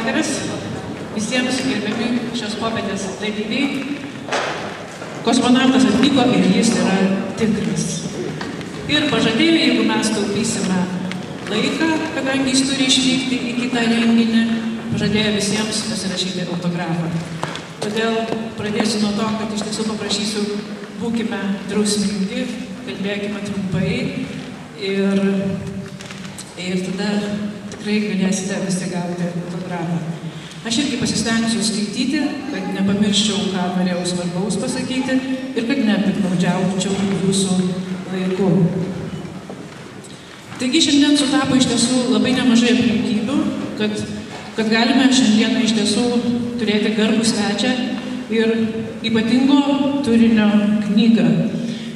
vakaras visiems gerbiami šios popietės dalyviai. Kosmonautas atvyko ir jis yra tikras. Ir pažadėjo, jeigu mes taupysime laiką, kadangi jis turi išvykti į kitą renginį, pažadėjo visiems pasirašyti autografą. Todėl pradėsiu nuo to, kad iš tiesų paprašysiu, būkime drausmingi, kalbėkime trumpai ir tada tikrai galėsite visi gauti autografą. Aš irgi pasistengsiu skaityti, kad nepamirščiau, ką norėjau svarbaus pasakyti ir kad nepiktnaudžiaučiau jūsų laiku. Taigi šiandien sutapo iš tiesų labai nemažai aplinkybių, kad galime šiandieną iš tiesų turėti garbų svečią ir ypatingo turinio knygą.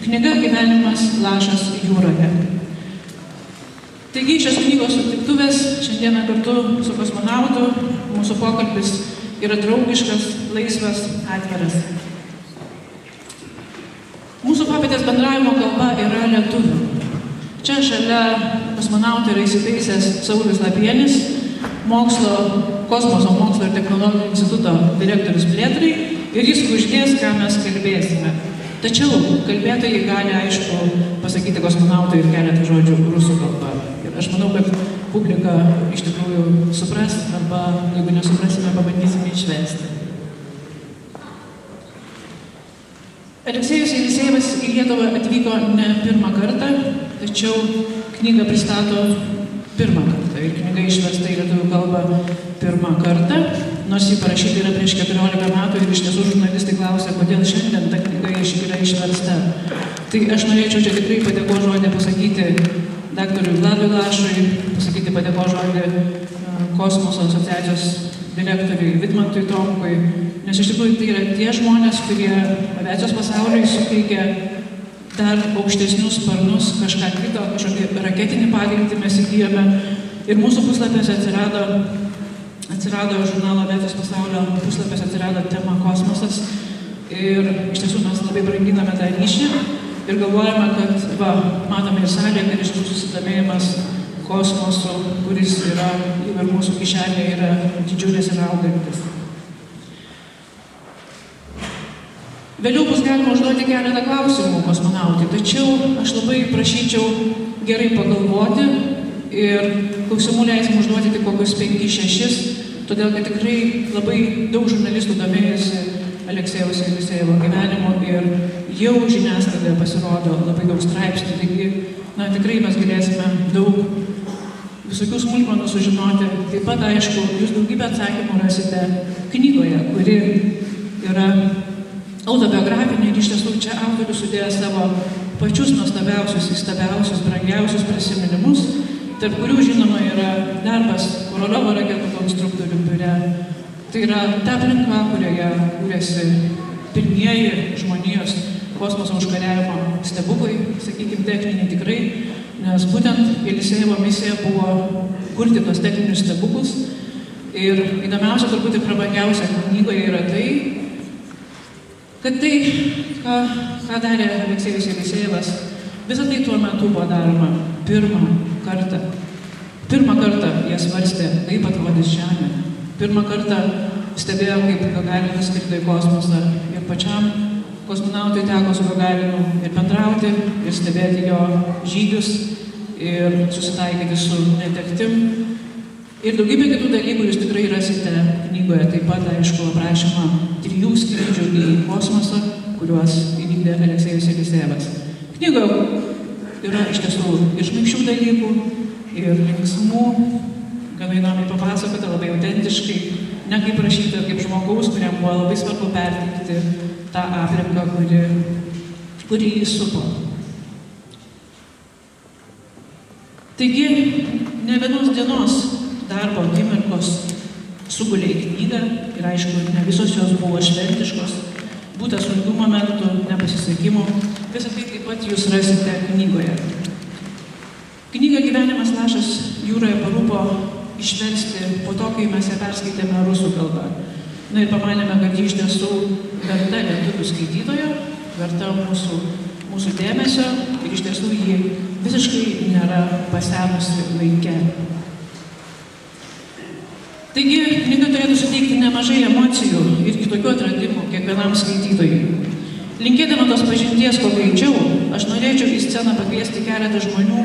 Knyga Gyvenimas lašas jūroje. Taigi šios knygos sutiktuvės šiandieną kartu su kosmonautu, mūsų pokalbis yra draugiškas, laisvas, atviras. Mūsų popietės bendravimo kalba yra lietuvių. Čia šalia kosmonautų yra įsitaisęs Saulius Lapienis, Kosmoso mokslo ir technologijų instituto direktorius plėtrai ir jis uždės, ką mes kalbėsime. Tačiau kalbėtojai gali, aišku, pasakyti kosmonautui ir keletą žodžių rusų kalba. Ir aš manau, kad publika iš tikrųjų supras, arba jeigu nesuprasime, pabandysime išversti. Aleksejus Jelisejevas į Lietuvą atvyko ne pirmą kartą, tačiau knygą pristato pirmą kartą. Ir knyga išversta į lietuvių kalbą pirmą kartą, nors jį parašyti yra prieš 14 metų ir iš tiesų žurnalistai klausia, kodėl šiandien ta knyga yra išversta. Tai aš norėčiau čia tikrai padėko žodį pasakyti daktarui Vladui Lašui, pasakyti padėko žodį Kosmoso asociacijos direktoriui Vidmantui Tomkui, nes iš tikrųjų tai yra tie žmonės, kurie aviacijos pasauliui suteikia dar aukštesnius sparnus, kažką kito, kažkokį raketinį pagreitį mes įgyjome. Ir mūsų puslapėse atsirado žurnalo Aviacijos pasaulio puslapėse atsirado tema kosmosas. Ir iš tiesų mes labai branginame tą ryšį ir galvojame, kad matome ir salėje, kad iš tiesų susidomėjimas kosmosu, kuris yra ir mūsų kišenėje, yra didžiulis ir augantis. Vėliau bus galima užduoti keletą klausimų kosmonautui, tačiau aš labai prašyčiau gerai pagalvoti ir klausimų leisim užduoti tik kokius 5-6, todėl kad tikrai labai daug žurnalistų domėjosi Aleksejaus Jelisejevo gyvenimu ir jau žiniasklaidoje pasirodo labai daug straipsnių, taigi tikrai mes galėsime daug visokių smulkmenų sužinoti. Taip pat, aišku, jūs daugybę atsakymų rasite knygoje, kuri yra autobiografinė ir iš tiesų čia autorius sudėjo savo pačius nuostabiausius, įstabiausius, brangiausius prisiminimus, tarp kurių žinoma yra darbas Korolevo raketų konstruktorių biure. Tai yra ta aplinka, kurioje kūrėsi pirmieji žmonijos kosmoso užkariavimo stebuklai, sakykime, techniniai tikrai, nes būtent Jelisejevo misija buvo kurti tos techninius stebuklus. Ir įdomiausia, turbūt ir prabangiausia knygoje yra tai, kad tai, ką darė Aleksejus Jelisejevas, visą tai tuo metu buvo daroma pirmą kartą. Pirmą kartą jie svarstė, kaip atrodys Žemė. Pirmą kartą stebėjo, kaip Gagarin nuskrido į kosmosą. Ir pačiam kosmonautui teko su Gagarinu ir bendrauti, ir stebėti jo žygius, ir susitaikyti su netektim. Ir daugybė kitų dalykų jūs tikrai rasite knygoje. Taip pat, aišku, aprašymą 3 skrydžių į kosmosą, kuriuos įvykdė Aleksejus Jelisejevas. Knygoje yra iš tiesų ir šmaikščių dalykų, ir linksmų, gana įdomiai papasakota, labai autentiškai, ne kaip rašytojo, kaip žmogaus, kuriam buvo labai svarbu perteikti tą aplinką, kuri jį supo. Taigi, ne vienos dienos darbo akimirkos sugulė į knygą ir aišku, ne visos jos buvo šventiškos, būta sunkių momentų, nepasisekimų, visą tai taip pat jūs rasite knygoje. Knyga Gyvenimas lašas jūroje parūpo išversti po to, kai mes ją perskaitėme rusų kalbą. Ir pamanėme, kad ji iš tiesų verta lietuvių skaitytojo, verta mūsų dėmesio ir iš tiesų ji visiškai nėra pasenusi laike. Taigi, knyga turėtų suteikti nemažai emocijų ir kitokių atradimų kiekvienam skaitytojui. Linkėdama tos pažinties kuo greičiau, aš norėčiau į sceną pakviesti keletą žmonių,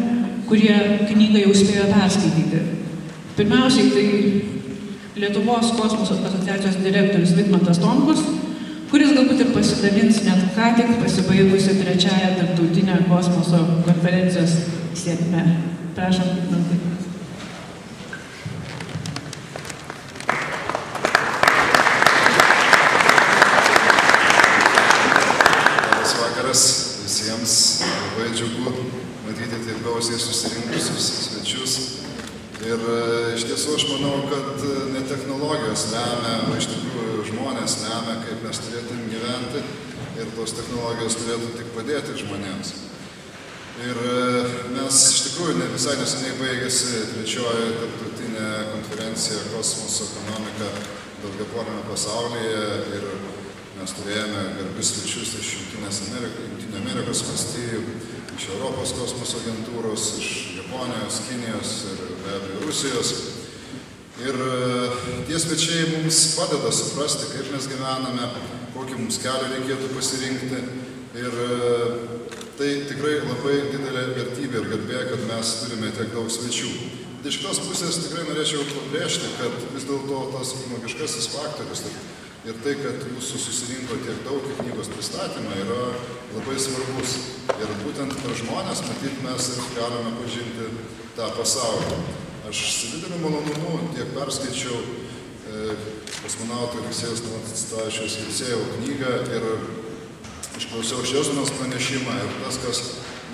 kurie knygą jau spėjo perskaityti. Pirmiausiai tai Lietuvos kosmoso asociacijos direktorius Vidmantas Tomkus, kuris galbūt ir pasidalins net ką tik pasibaigusią 3-ąją tarptautinę kosmoso konferencijos sėkmę. Prašom, Vidmantai. Visiems labai džiugu matyti taip gausiai susirinkusius svečius. Ir iš tiesų aš manau, kad ne technologijos lemia, o iš tikrųjų žmonės lemia, kaip mes turėtum gyventi, ir tos technologijos turėtų tik padėti žmonėms. Ir mes iš tikrųjų visai neseniai baigėsi 3-oji tarptautinė konferencija Kosmoso ekonomika daugiapoliame pasaulyje, ir mes turėjome garbius svečius iš Jungtinių Amerikos valstijų, iš Europos kosmoso agentūros, iš Japonijos, Kinijos ir be abejo Rusijos. Ir tie svečiai mums padeda suprasti, kaip mes gyvename, kokį mums kelią reikėtų pasirinkti. Ir tai tikrai labai didelė vertybė ir garbė, kad mes turime tiek daug svečių. Iš kitos pusės tikrai norėčiau pabrėžti, kad vis dėlto tas žmogiškasis faktorius ir tai, kad jūsų susirinko tiek daug į knygos pristatymą, yra labai svarbus. Ir būtent per žmonės, matyt, mes ir galime pažinti tą pasaulį. Aš su dideliu malonumu tiek perskaičiau kosmonauto Aleksėjaus Navickavičiaus Ilsėjevo knygą ir išklausiau Ščežinos pranešimą. Ir tas, kas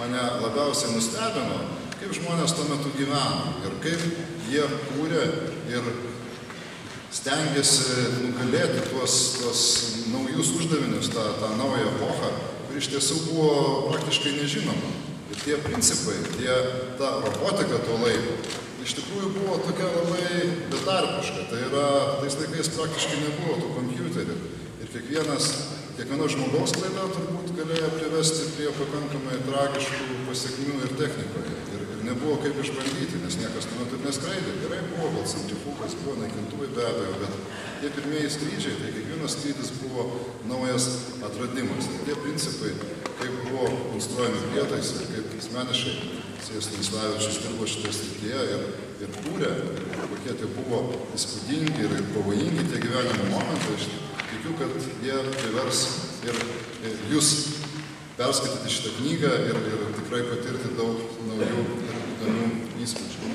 mane labiausiai nustebino, kaip žmonės tuo metu gyveno ir kaip jie kūrė ir stengiasi nugalėti tuos naujus uždavinius, tą naują epochą, kuri iš tiesų buvo praktiškai nežinoma. Ir tie principai, ta robotika tuo laiku, iš tikrųjų buvo tokia labai betarpiška. Tai yra, tais laikais praktiškai nebuvo tų kompiuterių. Ir kiekvieno žmogaus klaida turbūt galėjo privesti prie pakankamai tragiškų pasiekmių ir technikoje. Ir nebuvo kaip išbandyti, nes niekas tuo metu neskraidė. Gerai buvo, gal centrifugas, buvo naikintuvai be abejo, bet tie pirmieji skrydžiai, tai kiekvienas skrydis buvo naujas atradimas. Ir tie principai, kaip buvo konstruojami prietaisai, kaip asmeniškai Stanislaviečius dirbo šitoje srityje ir kūrė, kokie tai buvo įspūdingi ir pavojingi tie gyvenimo momentai. Aš tikiu, kad jie privers ir jūs perskaityti šitą knygą ir tikrai patirti daug научу и использую.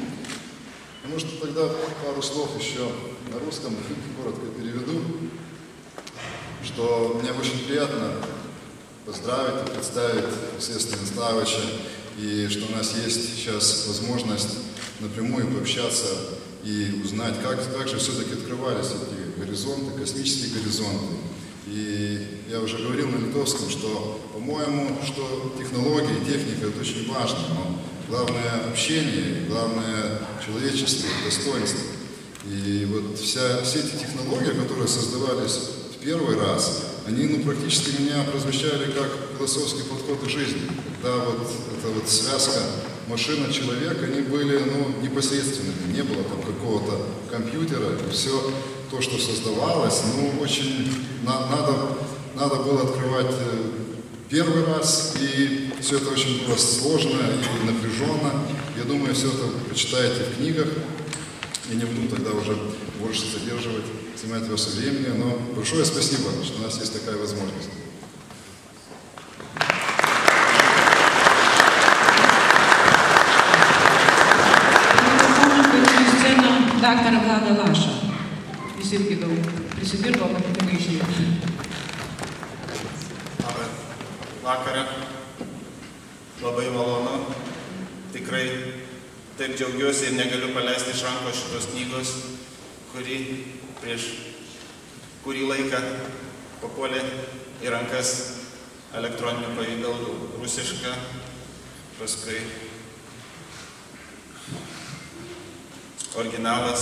Может, тогда пару слов еще на русском, коротко переведу, что мне очень приятно поздравить и представить Алексея Станиславовича, и что у нас есть сейчас возможность напрямую пообщаться и узнать, как же все-таки открывались эти горизонты, космические горизонты. И я уже говорил на литовском, что, по-моему, что технологии, техника – это очень важно, но главное общение, главное человечество, достоинство. И вот все эти технологии, которые создавались в первый раз, они практически меня прозвучали как философский подход к жизни. Когда вот эта связка машина-человек, они были непосредственными, не было там какого-то компьютера, и все то, что создавалось, очень надо было открывать первый раз, и все это очень было сложно и напряженно. Я думаю, все это почитаете в книгах. Я не буду тогда уже больше задерживать, занимать ваше времени, но большое спасибо, что у нас есть такая возможность. Daktarą Vladą Lašą. Jis irgi daug prisidirbo, kad kunigai išėjo. Labą vakarą. Labai malonu. Tikrai taip džiaugiuosi ir negaliu paleisti iš rankos šitos knygos, kuri prieš kurį laiką papuolė į rankas elektroniniu pavidalu, rusiška, paskui originalas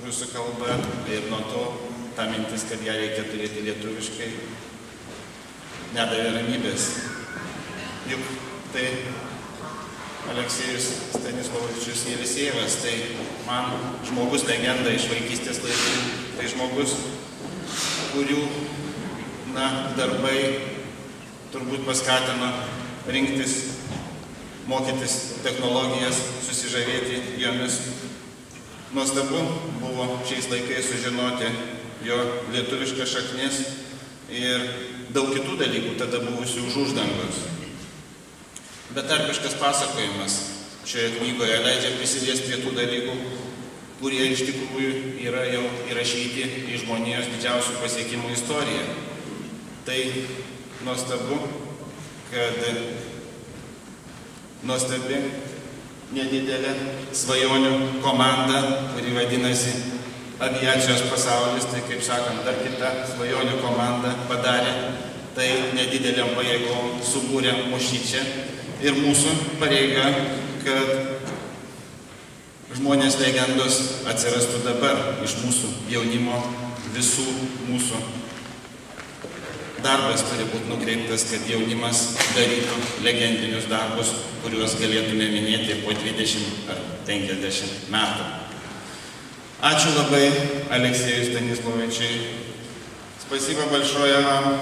rusų kalba, ir nuo to ta mintis, kad ją reikia turėti lietuviškai, nedavė ramybės. Juk tai Aleksejus Stanislovičius Jelisejevas, tai man žmogus legenda iš vaikystės laikų, tai žmogus, kurių darbai turbūt paskatino rinktis, mokytis technologijas, susižavėti jomis. Nuostabu buvo šiais laikais sužinoti jo lietuviškas šaknis ir daug kitų dalykų tada buvusių už uždangos. Betarpiškas pasakojimas šioje knygoje leidžia prisiliesti prie tų dalykų, kurie iš tikrųjų yra jau įrašyti į žmonijos didžiausių pasiekimų istoriją. Tai nuostabu, kad nuostabi nedidelė svajonių komanda, kuri vadinasi Aviacijos pasaulis, tai kaip sakant, dar kita svajonių komanda padarė tai nedideliam pajėgom, subūrė mušyčią. Ir mūsų pareiga, kad žmonės legendos atsirastų dabar iš mūsų jaunimo, visų mūsų. Darbas turi būti nukreiptas, kad jaunimas darytų legendinius darbus, kuriuos galėtume minėti po 20 ar 50 metų. Ačiū labai Алексею Станисловичу. Спасибо большое вам,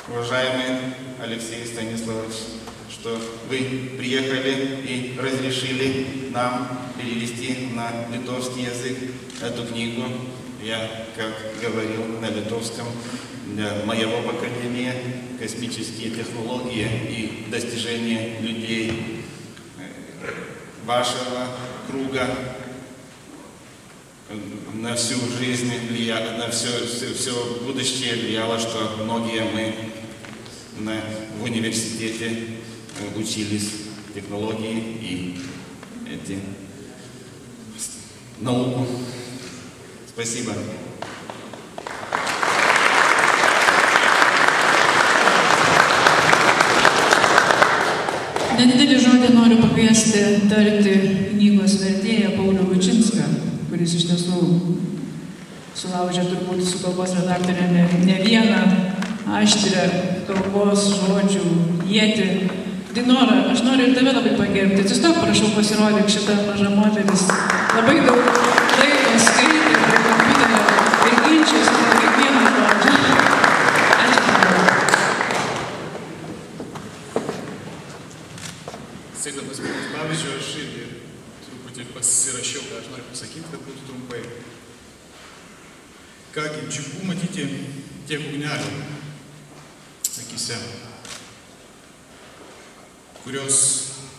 уважаемый Алексей Станиславович, что вы приехали и разрешили нам перевести на литовский язык эту книгу. Я, как говорил на литовском, для моего поколения космические технологии и достижения людей вашего круга на всю жизнь влияло, на все будущее влияло, что многие мы в университете учились технологии и науку. Спасибо. Nedidelį žodį noriu pakviesti tarti knygos vertėją Paulių Bučinską, kuris iš tiesų sulaužė turbūt su kalbos redaktorė ne vieną aštrią kalbos žodžių ietį. Dinora, aš noriu ir tave labai pagerbti. Atsistok, prašau, pasirodyk, šitą mažą moteris. Labai daug laiko skaitė prie kompiuterio ir ginčiasi dėl kiekvieno žodžio. Ačiū tau. Sėdamas pavyzdžiui, aš irgi truputį pasirašiau, ką aš noriu pasakyti, kad būtų trumpai. Kągi, džiugu matyti tiek ugnelių akyse, kurios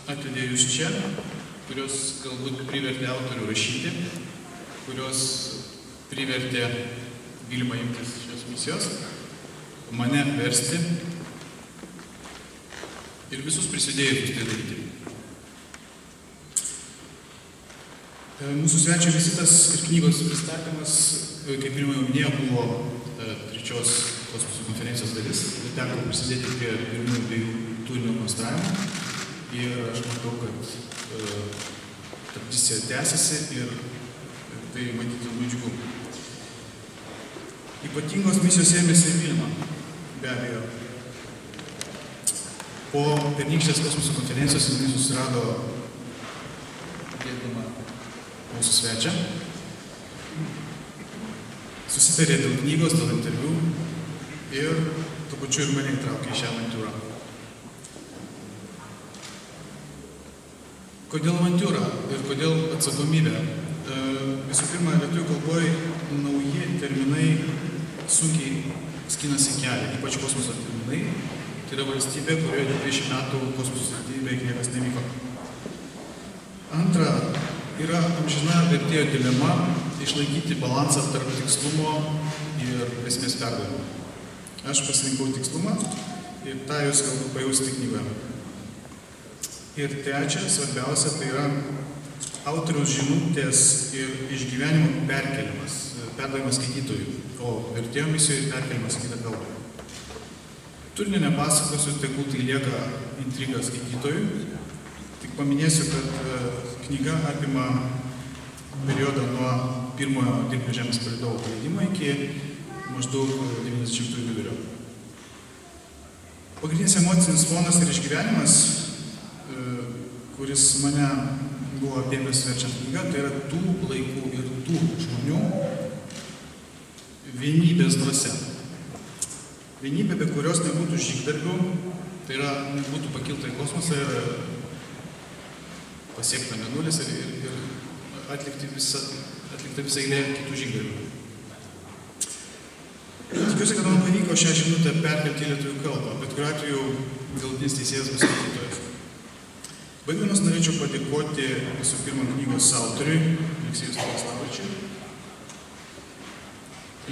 atvedė jūs čia, kurios galbūt privertė autorių rašyti, kurios privertė Vilmą imtis šios misijos, mane versti ir visus prisidėjusius tai daryti. Mūsų svečio vizitas ir knygos pristatymas, kaip pirmai minėjau, buvo trečios kosmoso konferencijos dalis. Teko prisidėti prie pirmųjų dviejų turinio konstravimo ir aš matau, kad tradicija tęsiasi ir tai matyti labai džiugu. Ypatingos misijos ėmėsi Vilma, be abejo. Po pernykštės kosmoso konferencijos jinai susirado gerbiamą mūsų svečią. Susitarė dėl knygos, dėl interviu ir tuo pačiu ir mane įtraukė į šią avantiūrą. Kodėl avantiūra ir kodėl atsakomybė? Visų pirma, lietuvių kalboje nauji terminai sunkiai skinasi kelią, ypač kosmoso terminai. Tai yra valstybė, kurioje 20 metų kosmoso srityje beveik niekas nevyko. Antra, yra amžina vertėjo dilema išlaikyti balansą tarp tikslumo ir esmės perdavimo. Aš pasirinkau tikslumą ir tą jūs galbūt pajausti knygoje. Ir trečia, svarbiausia, tai yra autoriaus žinutės ir išgyvenimo perkelimas, perdavimas skaitytojui, o vertėjo misijoje perkelimas į kitą kalbą. Turinio nepasakosiu, tegul tai lieka intriga skaitytojui. Tik paminėsiu, kad knyga apima periodą nuo pirmojo dirbtinio žemės palydovo paleidimo iki maždaug 90-ųjų vidurio. Pagrindinis emocinis fonas ir išgyvenimas kuris mane buvo apėmęs verčiant knygą, tai yra tų laikų ir tų žmonių vienybės dvasia. Vienybė, be kurios nebūtų žygdarbių, tai yra nebūtų pakilta į kosmosą ir pasiekta mėnulis ir atlikta visą eilę kitų žygdarbių. Tikiuosi, kad man pavyko šią žinutę perkelti į lietuvių kalbą, bet kuriuo atveju galutinis teisėjas bus skaitytojas. Baigdamas norėčiau padėkoti visų pirma knygos autoriui, Aleksejui Stanislavaičiui,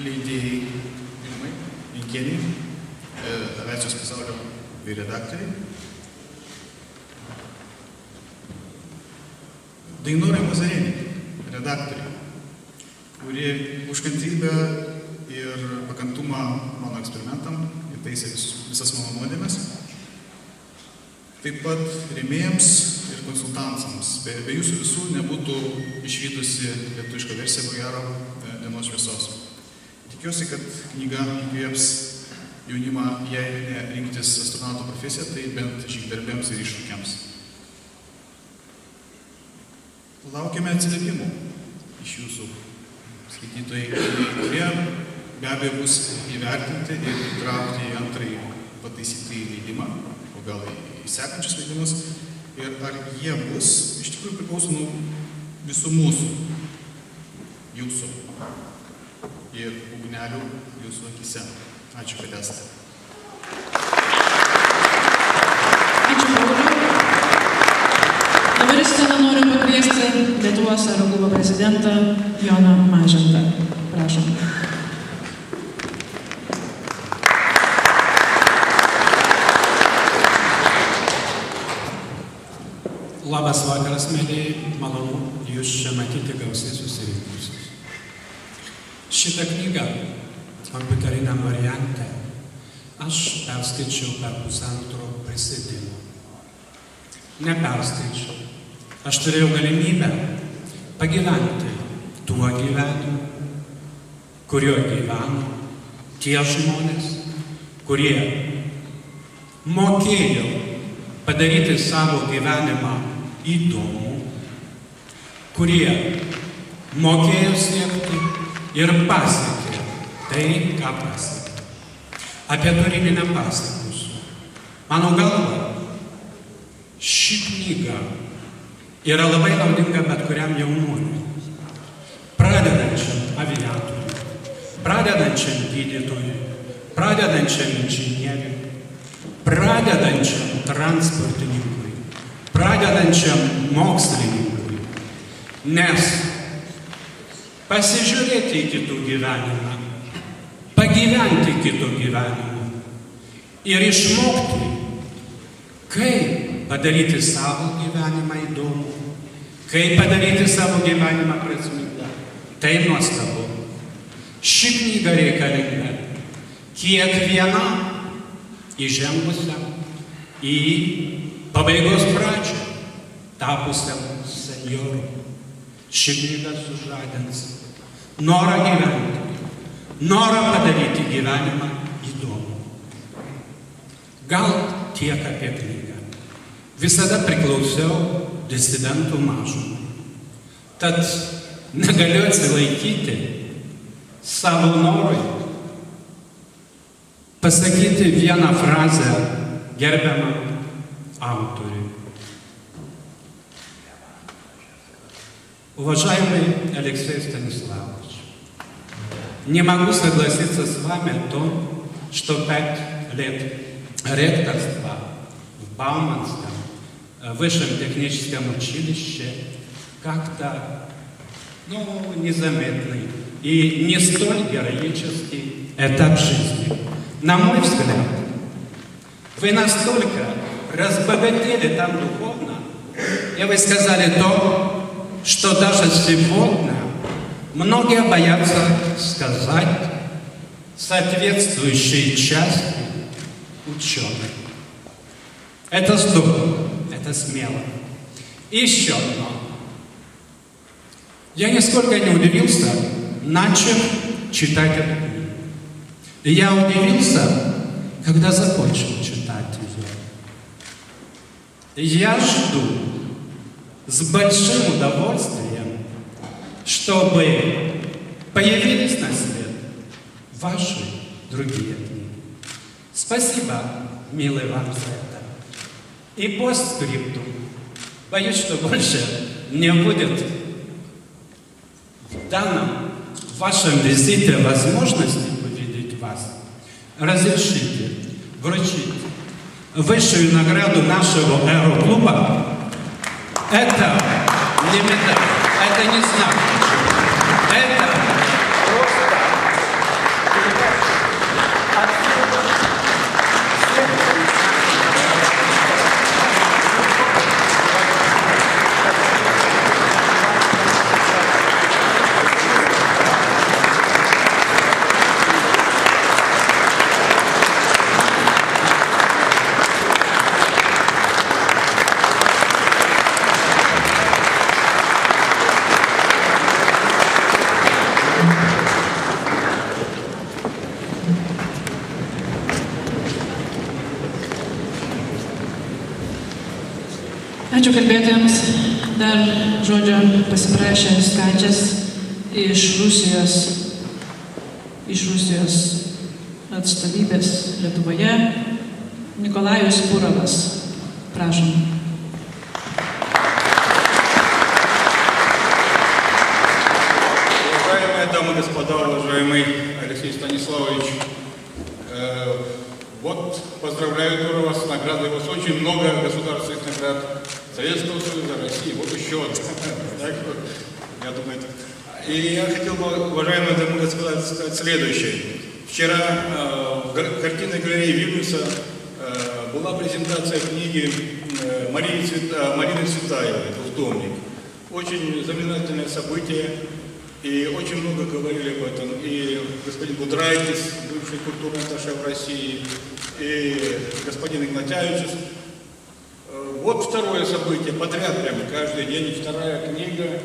leidėjai Vilmai Jankienei, Aviacijos pasaulio redaktoriai, Dainorai Mazarienei, redaktoriai, kurie už kantrybę ir pakantumą mano eksperimentam įtaisė visas mano nuodėmes. Taip pat rėmėjams ir konsultantams. Be jūsų visų nebūtų išvydusi lietuviška versija, ko gero, dienos šviesos. Tikiuosi, kad knyga įkvėps jaunimą, jei ne rinktis astronauto profesiją, tai bent žygdarbiams ir iššūkiams. Laukiame atsiliepimų iš jūsų skaitytojai, kurie be abejo bus įvertinti ir įtraukti į antrąjį pataisytąjį leidimą, o gal į sekančius leidimus. Ir ar jie bus, iš tikrųjų priklauso nuo visų mūsų, jūsų ir ugnelių jūsų akise. Ačiū, kad esate. Ačiū, Pauliau. Dabar į sceną noriu pakviesti Lietuvos aeroklubo prezidentą Joną Mažentą. Prašom. Labas vakaras, mėlyjei, malonu jūs čia matyti gausiai susirinkusius. Šitą knygą, kompiuteriniam variante, aš perskaičiau per pusantro prisėdimo. Neperskaičiau. Aš turėjau galimybę pagyventi tuo gyvenimu, kurio gyveno tie žmonės, kurie mokėjo padaryti savo gyvenimą įdomų, kurie mokėjo siekti ir pasiekė tai, ką pasiekė. Apie turinį nepasakosiu. Mano galva, ši knyga yra labai naudinga bet kuriam jaunuoliui, pradedančiam aviatoriui, pradedančiam gydytojui, pradedančiam inžinieriui, pradedančiam transportininkui, pradedančiam mokslininkui, nes pasižiūrėti į kitų gyvenimą, pagyventi kitų gyvenimą ir išmokti, kaip padaryti savo gyvenimą įdomų, kaip padaryti savo gyvenimą prasmingą. Tai nuostabu. Ši knyga reikalinga kiekvienam įžengusiam į pabaigos pradžią, tapusiam senjoru. Ši knyga sužadins norą gyventi, norą padaryti gyvenimą įdomų. Gal tiek apie knygą. Visada priklausiau disidentų mažumai. Tad negaliu atsilaikyti savo norui pasakyti vieną frazę gerbiamam autoriui. Уважаемый Алексей Станиславович, не могу согласиться с вами о том, что 5 лет ректорства в Бауманском высшем техническом училище как-то, незаметный и не столь героический этап жизни. На мой взгляд, вы настолько разбогатели там духовно, и вы сказали то, что даже сегодня многие боятся сказать соответствующей части ученых. Это здорово, это смело. И еще одно. Я нисколько не удивился, начав читать эту книгу. И я удивился, когда закончил читать ее. Я жду с большим удовольствием, чтобы появились на свет ваши другие книги. Спасибо, милый, вам за это. И постскриптум. Боюсь, что больше не будет в данном вашем визите возможности увидеть вас. Разрешите вручить высшую награду нашего аэроклуба. Это не медаль, это не знак. Это просто Ačiū kalbėtojams. Dar žodžio pasiprašė svečias iš Rusijos atstovybės Lietuvoje, Nikolajus Purovas. Prašom. Уважаемые дамы и господа, уважаемый Алексей Станиславович, вот поздравляю Турова с наградой. У вас очень много государственных наград Советского Союза, России. Вот еще одна. Я думаю, и я хотел бы, уважаемые дамы и господа, сказать следующее. Вчера в картинной галерее Вильнюса была презентация книги Марины Цветаевой «Двухдомник». Очень знаменательное событие. И очень много говорили об этом и господин Будрайтис, бывший культурный атташе в России, и господин Игнатьевич. Вот второе событие, подряд прямо каждый день, вторая книга,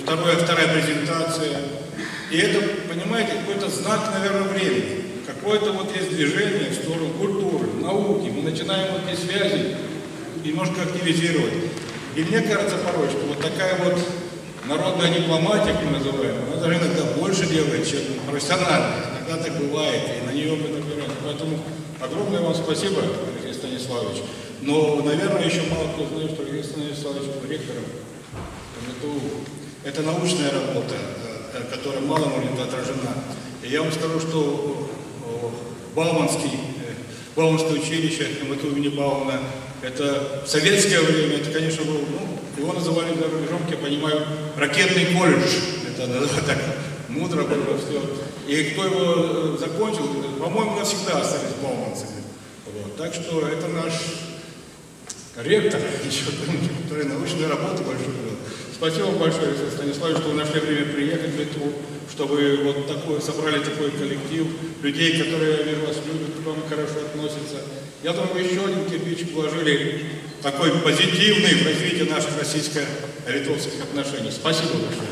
вторая презентация. И это, понимаете, какой-то знак, наверное, времени. Какое-то вот есть движение в сторону культуры, науки. Мы начинаем вот эти связи немножко активизировать. И мне кажется порой, что вот такая вот народная дипломатия, как мы называем, она даже иногда больше делает, чем профессиональная. Иногда так бывает, и на нее мы набираем. Поэтому огромное вам спасибо, Алексей Станиславович. Но, наверное, еще мало кто знает, что Алексей Станиславович был ректором МГТУ. Это научная работа, которая мало может быть отражена. И я вам скажу, что Бауманское училище МГТУ имени Баумана, это в советское время, это, конечно, был, его называли за рубежом, я понимаю, ракетный колледж. Это так мудро было все. И кто его закончил, по-моему, навсегда остались бауманцами. Вот. Так что это наш ректор, который научную работу большую делал. Спасибо большое, Алексей Станиславович, что вы нашли время приехать в Литву, чтобы вот собрали такой коллектив людей, которые, я вижу, вас любят, к вам хорошо относятся. Я думаю, вы еще один кирпич вложили такой позитивный в развитие наших российско-литовских отношений. Спасибо большое.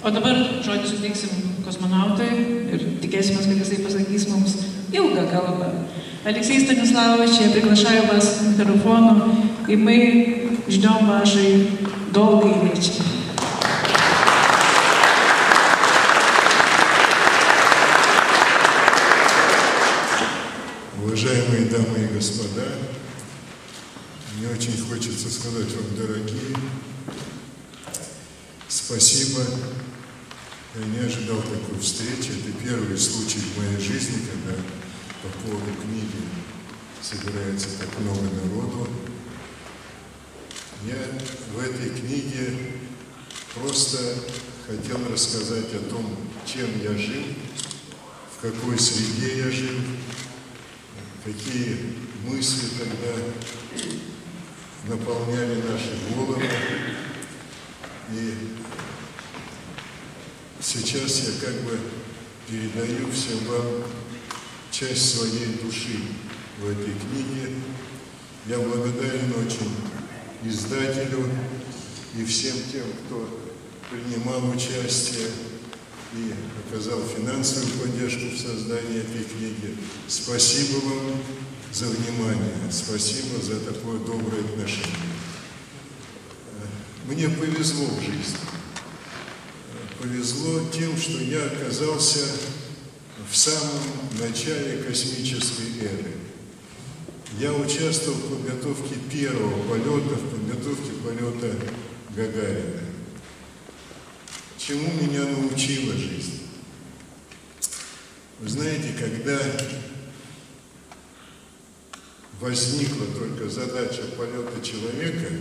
O dabar žodį suteiksim kosmonautui ir tikėsimės, kad jisai pasakys mums ilgą kalbą. Алексей Станиславович, я приглашаю вас к микрофону, и мы ждем вашей долгой речи. Уважаемые дамы и господа, мне очень хочется сказать вам, дорогие, спасибо. Я не ожидал такой встречи. Это первый случай в моей жизни, когда по поводу книги собирается так много народу. Я в этой книге просто хотел рассказать о том, чем я жил, в какой среде я жил, какие мысли тогда наполняли наши головы. И сейчас я как бы передаю всем вам часть своей души в этой книге. Я благодарен очень издателю и всем тем, кто принимал участие. и оказал финансовую поддержку в создании этой книги. Спасибо вам за внимание, спасибо за такое доброе отношение. Мне повезло в жизни. Повезло тем, что я оказался в самом начале космической эры. Я участвовал в подготовке первого полета, в подготовке полета Гагарина. Чему меня научила жизнь? Вы знаете, когда возникла только задача полета человека,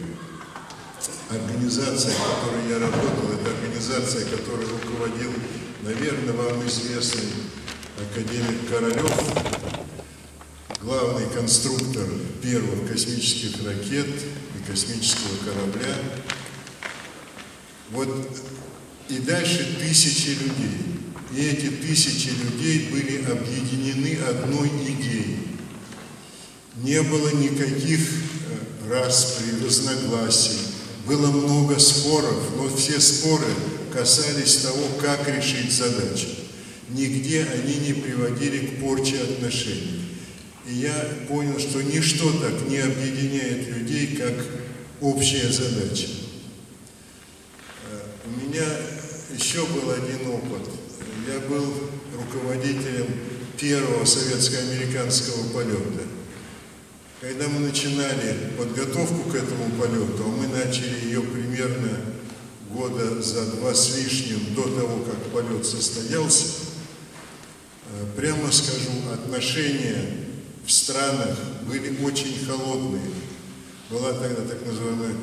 организация, в которой я работал, это организация, которой руководил, наверное, вам известный академик Королев, главный конструктор первых космических ракет и космического корабля. Вот и дальше тысячи людей. И эти тысячи людей были объединены одной идеей. Не было никаких распри, разногласий. Было много споров, но все споры касались того, как решить задачу. Нигде они не приводили к порче отношений. И я понял, что ничто так не объединяет людей, как общая задача. У меня еще был один опыт. Я был руководителем первого советско-американского полета. Когда мы начинали подготовку к этому полету, мы начали ее примерно года за 2 с лишним до того, как полет состоялся, прямо скажу, отношения в странах были очень холодные. Была тогда так называемая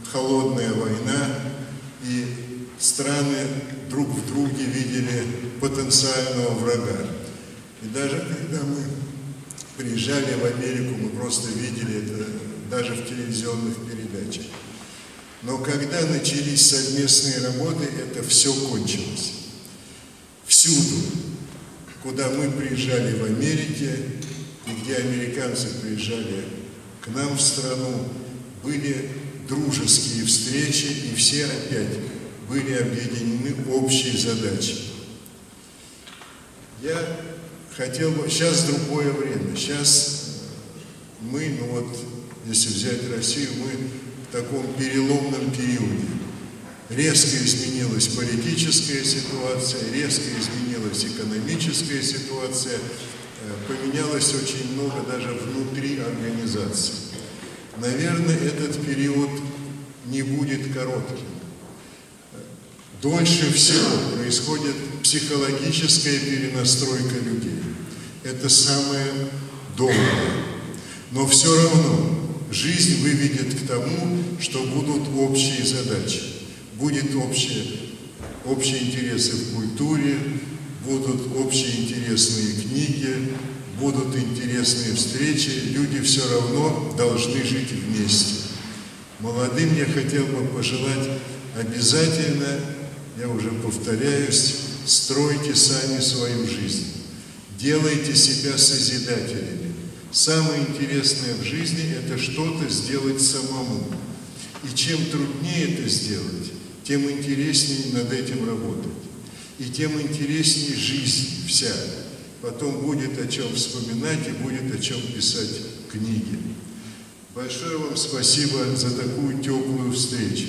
холодная война, и страны друг в друге видели потенциального врага. И даже когда мы приезжали в Америку, мы просто видели это даже в телевизионных передачах. Но когда начались совместные работы, это все кончилось. Всюду, куда мы приезжали в Америке, и где американцы приезжали к нам в страну, были дружеские встречи, и все опять были объединены общей задачей. Я хотел бы... Сейчас другое время. Сейчас мы, если взять Россию, мы в таком переломном периоде. Резко изменилась политическая ситуация, резко изменилась экономическая ситуация, поменялось очень много даже внутри организации. Наверное, этот период не будет коротким. Дольше всего происходит психологическая перенастройка людей. Это самое долгое. Но все равно жизнь выведет к тому, что будут общие задачи. Будут общие интересы в культуре, будут общие интересные книги, будут интересные встречи. Люди все равно должны жить вместе. Молодым я хотел бы пожелать обязательно, я уже повторяюсь, стройте сами свою жизнь. Делайте себя созидателями. Самое интересное в жизни – это что-то сделать самому. И чем труднее это сделать, тем интереснее над этим работать. И тем интереснее жизнь вся. Потом будет о чем вспоминать и будет о чем писать книги. Большое вам спасибо за такую теплую встречу.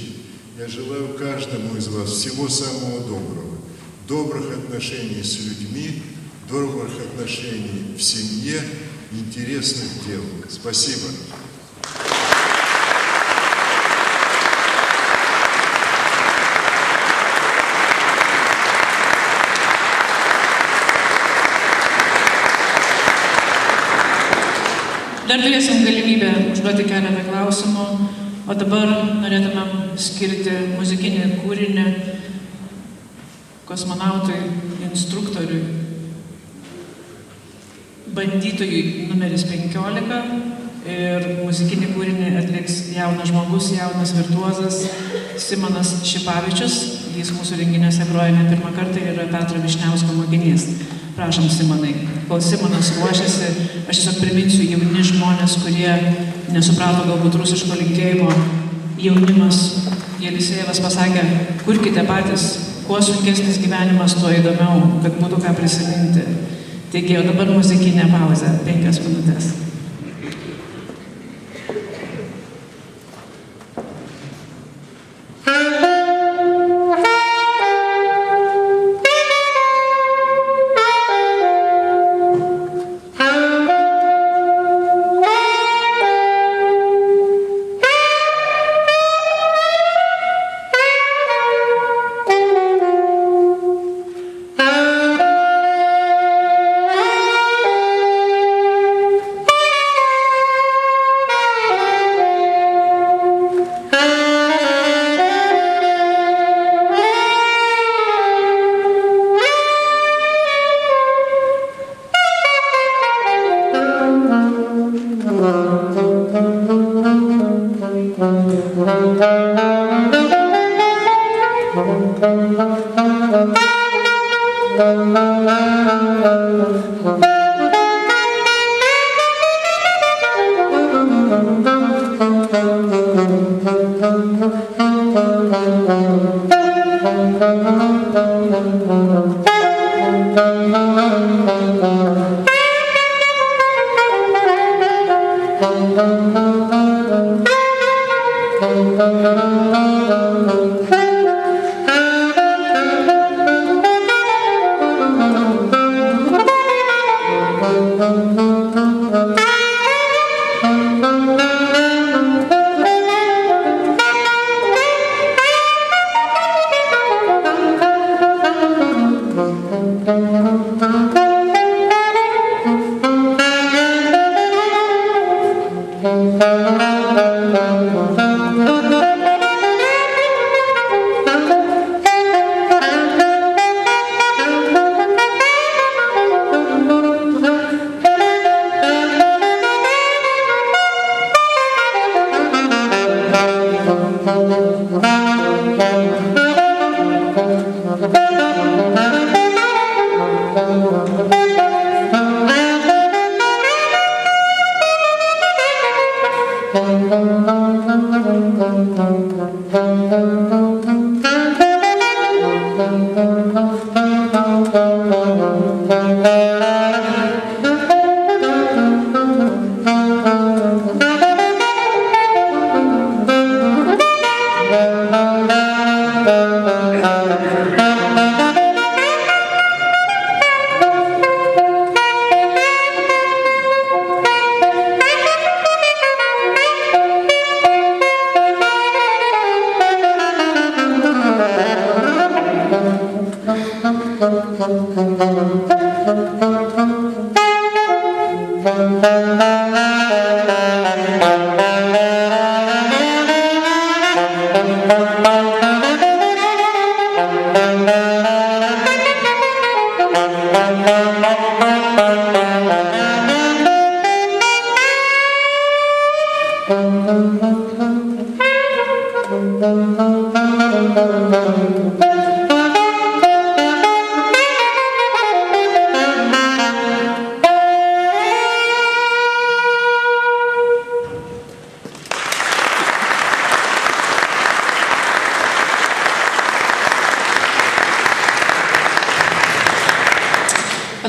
Я желаю каждому из вас всего самого доброго. Добрых отношений с людьми, добрых отношений в семье, интересных дел. Спасибо. Dar turėsim galimybę užduoti keletą klausimų, o dabar norėtumėm skirti muzikinį kūrinį kosmonautui, instruktoriui, bandytojui numeris 15 ir muzikinį kūrinį atliks jaunas žmogus, jaunas virtuozas Simonas Šipavičius. Jis mūsų renginiuose groja ne pirmą kartą ir yra Petro Vyšniausko mokinys. Prašom, Simonai. Kol Simonas ruošiasi, aš tiesiog priminsiu jauni žmonės, kurie nesuprato galbūt rusiško linkėjimo. Jaunimas, Jelisejevas pasakė, kurkite patys, kuo sunkesnis gyvenimas, tuo įdomiau, kad būtų ką prisiminti. Taigi, o dabar muzikinė pauzė, 5 minutės.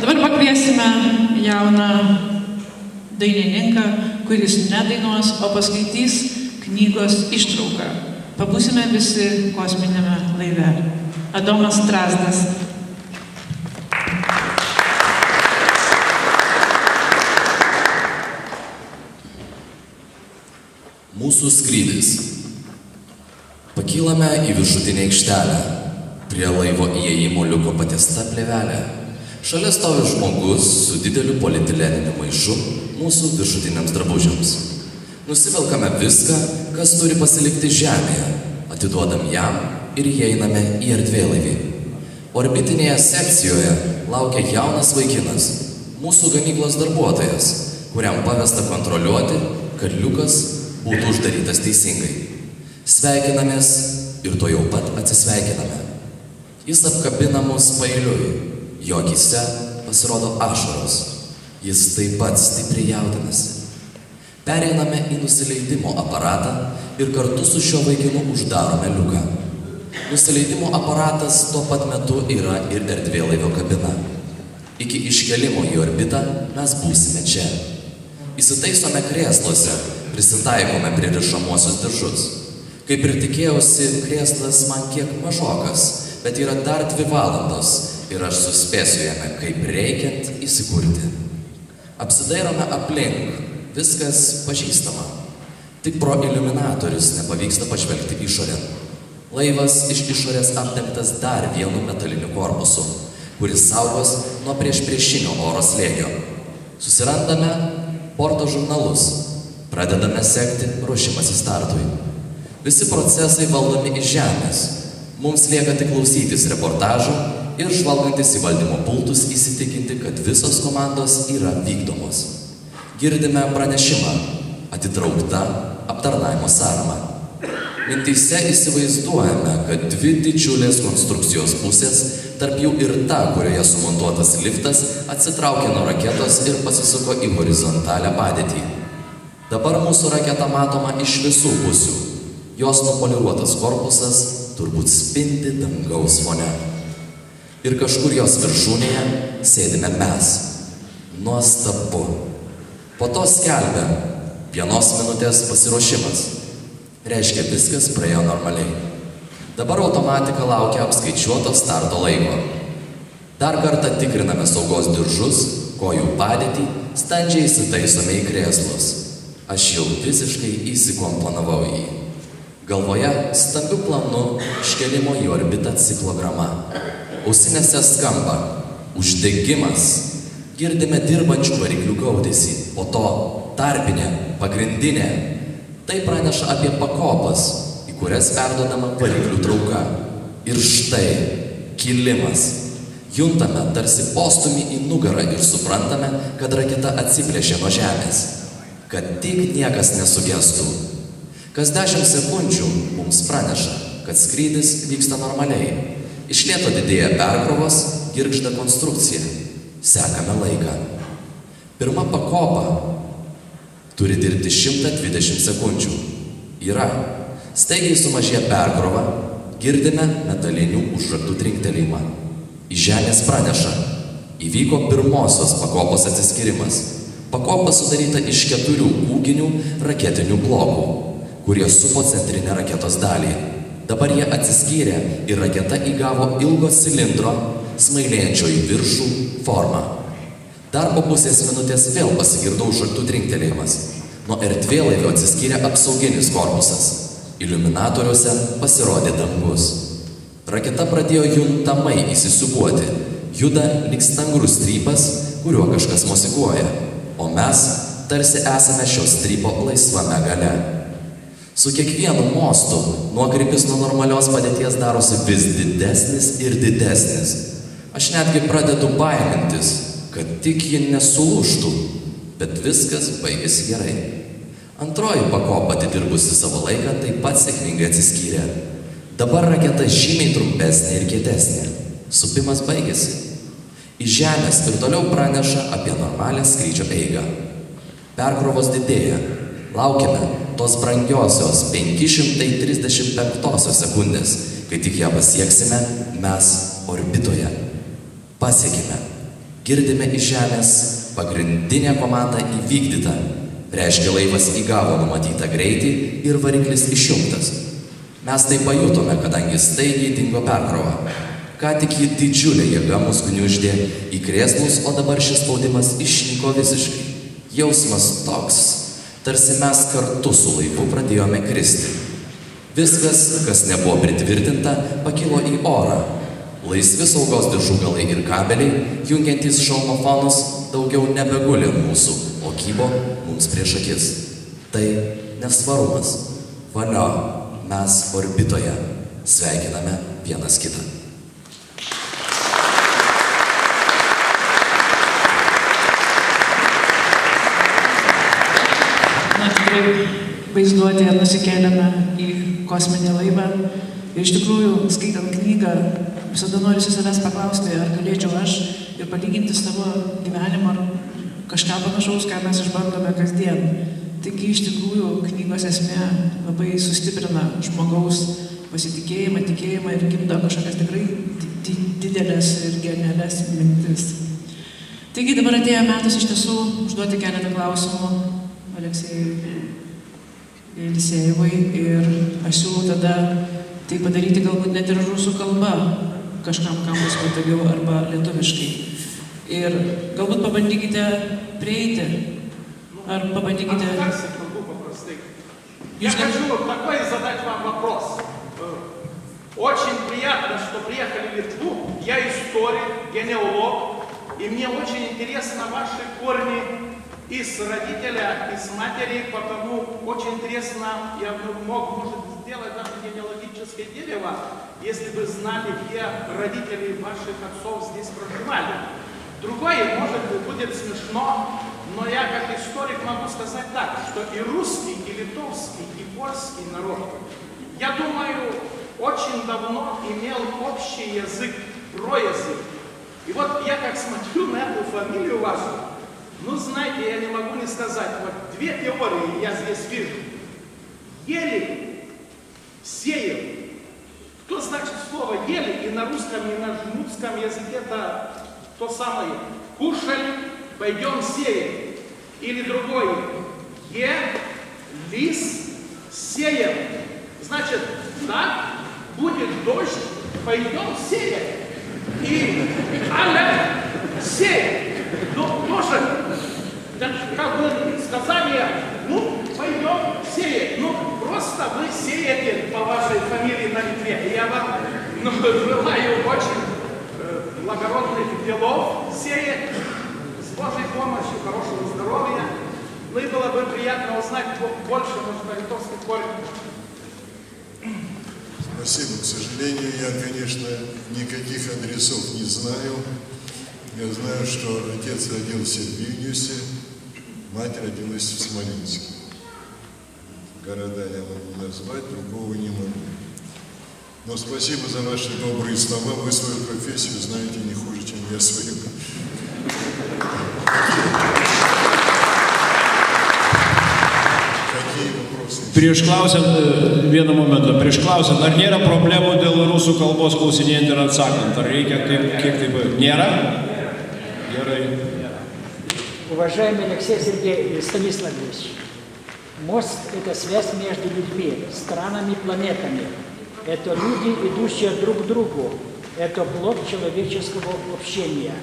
Dabar pakviesime jauną dainininką, kuris nedainuos, o paskaitys knygos ištrauką. Pabūsime visi kosminėme laive. Adomas Strazdas. Mūsų skrydis. Pakylame į viršutinę aikštelę. Prie laivo įėjimo liuko patiesta plėvelė. Šalia stovi žmogus su dideliu politileniniu maišu mūsų viršutiniams drabužiams. Nusivelkame viską, kas turi pasilikti žemėje, atiduodam jam ir įeiname į erdvėlaivį. Orbitinėje sekcijoje laukia jaunas vaikinas, mūsų gamyklos darbuotojas, kuriam pavesta kontroliuoti, kad liukas būtų uždarytas teisingai. Sveikinamės ir to jau pat atsisveikiname. Jis apkabina mus paeiliui. Jo akyse pasirodo ašaros. Jis taip pat stipriai jaudinasi. Pereiname į nusileidimo aparatą ir kartu su šiuo vaikinu uždarome liuką. Nusileidimo aparatas tuo pat metu yra ir erdvėlaivio kabina. Iki iškelimo į orbitą mes būsime čia. Įsitaisome krėsluose, prisitaikome prie rišamuosius diržus. Kaip ir tikėjausi, krėslas man kiek mažokas, bet yra dar 2 valandos ir aš suspėsiu jame kaip reikiant įsikurti. Apsidairome aplink, viskas pažįstama. Tik pro iliuminatorius nepavyksta pažvelgti išorėn. Laivas iš išorės apdengtas dar vienu metaliniu korpusu, kuris saugos nuo priešpriešinio oro slėgio. Susirandame porto žurnalus, pradedame sekti ruošimąsi startui. Visi procesai valdomi iš žemės. Mums lieka tik klausytis reportažų ir žvalgantis į valdymo pultus įsitikinti, kad visos komandos yra vykdomos. Girdime pranešimą, atitraukta aptarnavimo sąrama. Mintyse įsivaizduojame, kad 2 didžiulės konstrukcijos pusės, tarp jų ir ta, kurioje sumontuotas liftas, atsitraukė nuo raketos ir pasisuko į horizontalią padėtį. Dabar mūsų raketa matoma iš visų pusių. Jos nupoliruotas korpusas turbūt spindi dangaus fone. Ir kažkur jos viršūnėje sėdime mes. Nuostabu. Po to skelbia 1 minutės pasiruošimas. Reiškia, viskas praėjo normaliai. Dabar automatika laukia apskaičiuoto starto laiko. Dar kartą tikriname saugos diržus, kojų padėtį, standžiai įsitaisome į krėslus. Aš jau visiškai įsikomponavau į jį. Galvoje stambių planų iškelimo į orbitą ciklograma. Ausinėse skamba uždegimas. Girdime dirbančių variklių gaudesį, po to tarpinė, pagrindinė. Tai praneša apie pakopas, į kurias perduodama variklių trauka. Ir štai kilimas. Juntame tarsi postumį į nugarą ir suprantame, kad raketa atsiplėšė nuo žemės. Kad tik niekas nesugestų. Kas 10 sekundžių mums praneša, kad skrydis vyksta normaliai. Iš lėto didėja perkrovos, girgžda konstrukcija. Sekame laiką. Pirma pakopa turi dirbti 120 sekundžių. Yra. Staigiai sumažėja perkrova, girdime metalinių užraktų trinktelėjimą. Iš žemės praneša. Įvyko pirmosios pakopos atsiskirimas. Pakopa sudaryta iš 4 kūginių raketinių blokų, kurie supo centrinę raketos dalį. Dabar jie atsiskyrė ir raketa įgavo ilgo cilindro, smailėjančio į viršų formą. Dar po pusės minutės vėl pasigirdo užraktų trinktelėjimas. Nuo erdvėlaivio atsiskyrė apsauginis korpusas. Iliuminatoriuose pasirodė dangus. Raketa pradėjo juntamai įsisiūbuoti. Juda lyg stangrus strypas, kuriuo kažkas mosikuoja. O mes tarsi esame šio strypo laisvame gale. Su kiekvienu mostu nuokrypis nuo normalios padėties darosi vis didesnis ir didesnis. Aš netgi pradedu baimintis, kad tik ji nesulūžtų, bet viskas baigėsi gerai. Antroji pakopa, atidirbusi savo laiką, taip pat sėkmingai atsiskyrė. Dabar raketa žymiai trumpesnė ir kietesnė. Supimas baigėsi. Iš žemės ir toliau praneša apie normalią skrydžio eigą. Perkrovos didėja. Laukiame tos brangiosios 535 sekundės, kai tik ją pasieksime, mes orbitoje. Pasiekime. Girdime iš žemės, pagrindinė komanda įvykdyta. Reiškia, laivas įgavo numatytą greitį ir variklis išjungtas. Mes tai pajutome, kadangi staigiai dingo perkrova. Ką tik ji didžiulė jėga mus gniuždė į krėslus, o dabar šis spaudimas išnyko visiškai. Jausmas toks, tarsi mes kartu su laivu pradėjome kristi. Viskas, kas nebuvo pritvirtinta, pakilo į orą. Laisvi saugos diržų galai ir kabeliai, jungiantys šalmofonus, daugiau nebegulė mūsų, o kybo mums prieš akis. Tai nesvarumas. Valio, mes orbitoje. Sveikiname vienas kitą. Vaizduotėje nusikeliame į kosminį laivą ir iš tikrųjų, skaitant knygą, visada norisi savęs paklausti, ar galėčiau aš ir palyginti savo gyvenimą ar kažką panašaus, ką mes išbandome kasdien. Taigi iš tikrųjų knygos esmė labai sustiprina žmogaus pasitikėjimą, tikėjimą ir gimdo kažkokias tikrai didelės ir genialias mintis. Taigi dabar atėjo metas iš tiesų užduoti keletą klausimų Aleksejui Elisejevui ir aš siūlau tada tai padaryti galbūt net ir rusų kalba, kažkam, kam bus patogiau, arba lietuviškai. Ir galbūt pabandykite prieiti, ar пабандиките... Я хочу такой задать вам вопрос. Очень приятно, что приехали в Литву. Я историк, генеалог, и мне очень интересно ваши корни и с родителя, и с матери, потому очень интересно, я мог, может, сделать даже генеалогическое дерево, если бы знали, где родители ваших отцов здесь проживали. Другое, может быть, будет смешно, но я как историк могу сказать так, что и русский, и литовский, и польский народ, я думаю, очень давно имел общий язык, проязык. И вот я как смотрю на эту фамилию вашу, ну, знаете, я не могу не сказать, вот две теории я здесь вижу. Ели, сеял. Что значит слово ели? И на русском, и на жмутском языке это то самое. Кушали, пойдем сеять. Или другое. Лис, сеял. Значит, так, будет дождь, пойдем сеять. И але сеять. Ну, тоже, так, как бы сказали, ну, пойдем сеять. Ну, просто вы сеете по вашей фамилии на Литве. И я вам желаю очень благородных делов сеять, с Божьей помощью, хорошего здоровья. Ну и было бы приятно узнать больше, может, о литовских корнях. Спасибо. К сожалению, я, конечно, никаких адресов не знаю. Я знаю, что отец родился в Вильнюсе, мать родилась в Смоленске. Города я могу назвать, другого не могу. Но спасибо за ваши добрые слова. Вы свою профессию знаете не хуже, чем я свою. Какие вопросы? Prieš klausiant, vieną momentą, prieš klausiant, ar nėra problemų dėl rusų kalbos klausinėjant ir atsakant? Ar reikia, kiek tai buvo? Nėra? Gerai. Уважаемый Алексей Станиславович, мост – это связь между людьми, странами, планетами. Это люди, идущие друг к другу. Это плод человеческого общения.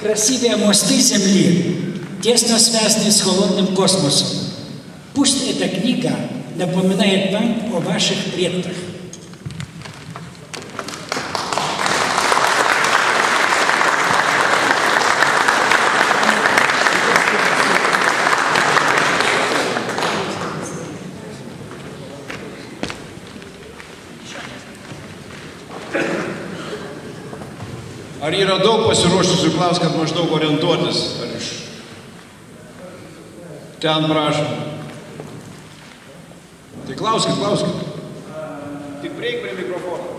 Красивые мосты Земли тесно связаны с холодным космосом. Пусть эта книга напоминает вам о ваших предках. Ar yra daug pasiruošusių klausti, kad maždaug orientuotis? Ar iš ten prašom. Tai klauskit. Tik prieik prie mikrofono.